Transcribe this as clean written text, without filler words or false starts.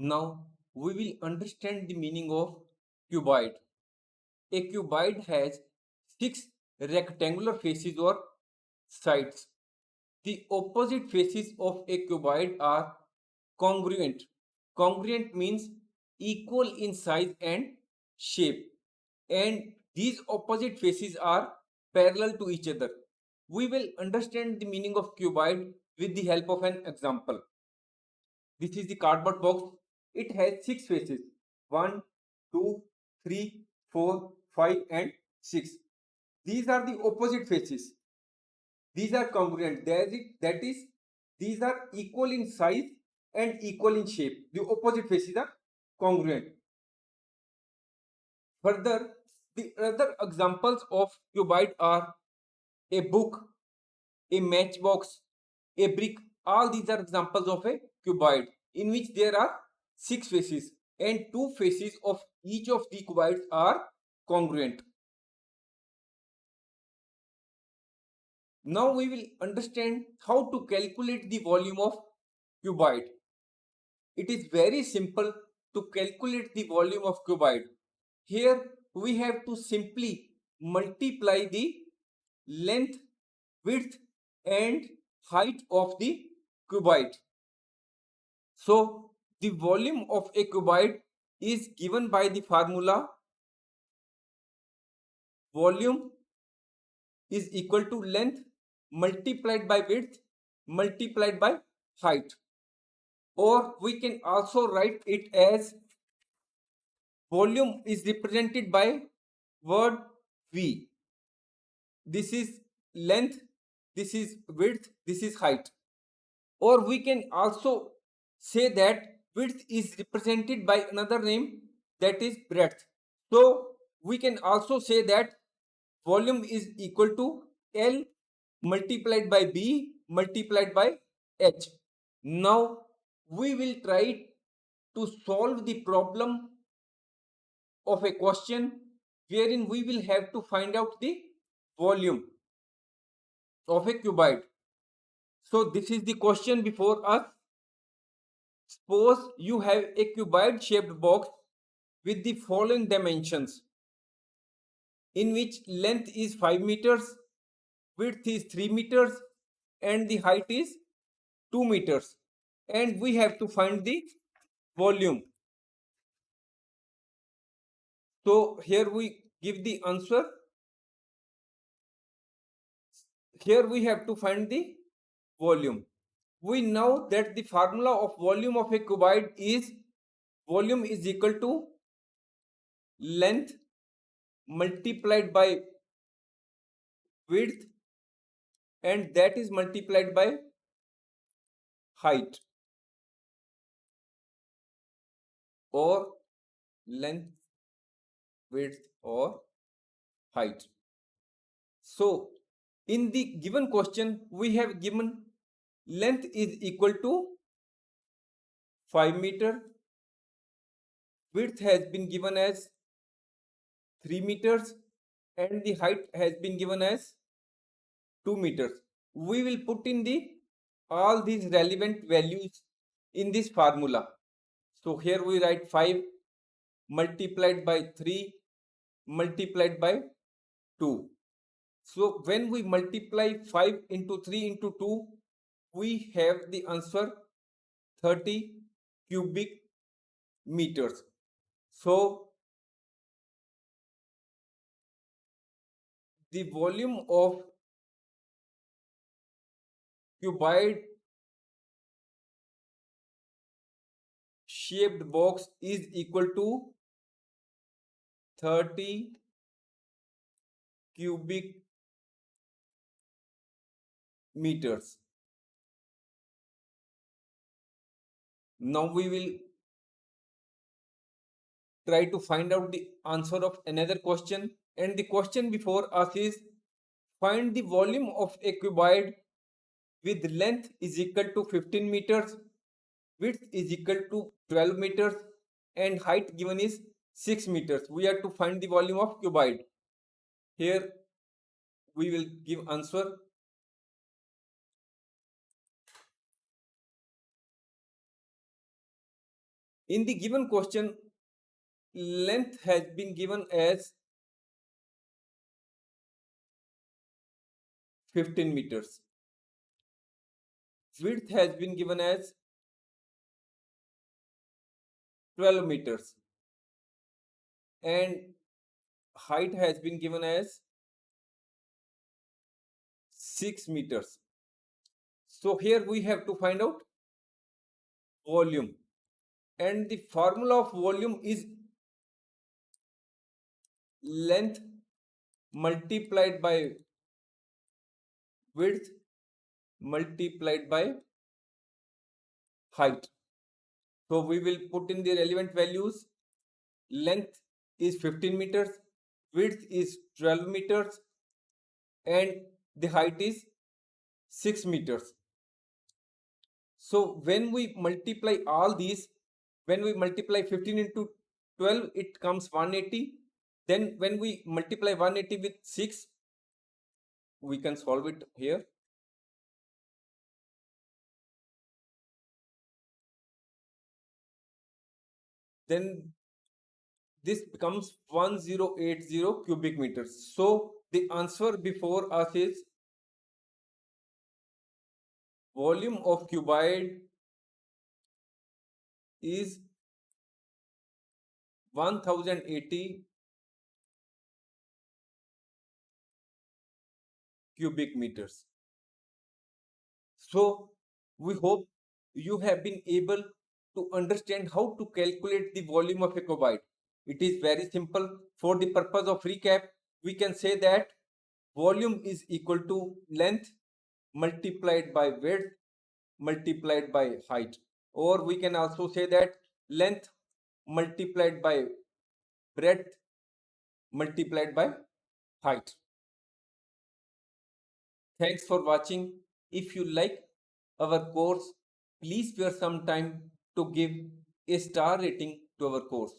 Now we will understand the meaning of cuboid. A cuboid has 6 rectangular faces or sides. The opposite faces of a cuboid are congruent. Congruent means equal in size and shape, and these opposite faces are parallel to each other. We will understand the meaning of cuboid with the help of an example. This is the cardboard box. It has 6 faces: 1, 2, 3, 4, 5 and 6. These are the opposite faces. These are congruent. That is, these are equal in size and equal in shape. The opposite faces are congruent. Further, the other examples of cuboid are a book, a matchbox, a brick. All these are examples of a cuboid in which there are 6 faces and 2 faces of each of the cuboids are congruent. Now we will understand how to calculate the volume of cuboid. It is very simple to calculate the volume of cuboid. Here we have to simply multiply the length, width and height of the cuboid. So the volume of a cuboid is given by the formula volume is equal to length multiplied by width multiplied by height, or we can also write it as volume is represented by word V. This is length, this is width, this is height. Or we can also say that width is represented by another name, that is breadth. So we can also say that volume is equal to L multiplied by B multiplied by H. Now we will try to solve the problem of a question wherein we will have to find out the volume of a cuboid. So this is the question before us. Suppose you have a cuboid shaped box with the following dimensions, in which length is 5 meters, width is 3 meters and the height is 2 meters, and we have to find the volume. So here we give the answer. Here we have to find the volume. We know that the formula of volume of a cuboid is volume is equal to length multiplied by width and that is multiplied by height, or length, width or height. So in the given question we have given length is equal to 5 meter, width has been given as 3 meters and the height has been given as 2 meters. We will put in the all these relevant values in this formula. So here we write 5 multiplied by 3 multiplied by 2. So when we multiply 5 into 3 into 2, we have the answer 30 cubic meters. So the volume of cuboid shaped box is equal to 30 cubic meters. Now we will try to find out the answer of another question, and the question before us is find the volume of a cuboid with length is equal to 15 meters, width is equal to 12 meters and height given is 6 meters. We have to find the volume of cuboid. Here we will give answer. In the given question, length has been given as 15 meters. Width has been given as 12 meters. And height has been given as 6 meters. So here we have to find out volume. And the formula of volume is length multiplied by width multiplied by height. So we will put in the relevant values. Length is 15 meters, width is 12 meters, and the height is 6 meters. So when we multiply all these, when we multiply 15 into 12, it comes 180. Then when we multiply 180 with 6, we can solve it here. Then this becomes 1080 cubic meters. So the answer before us is volume of cuboid is 1080 cubic meters. So we hope you have been able to understand how to calculate the volume of a cuboid. It is very simple. For the purpose of recap, we can say that volume is equal to length multiplied by width multiplied by height. Or we can also say that length multiplied by breadth multiplied by height. Thanks for watching. If you like our course, please spare some time to give a star rating to our course.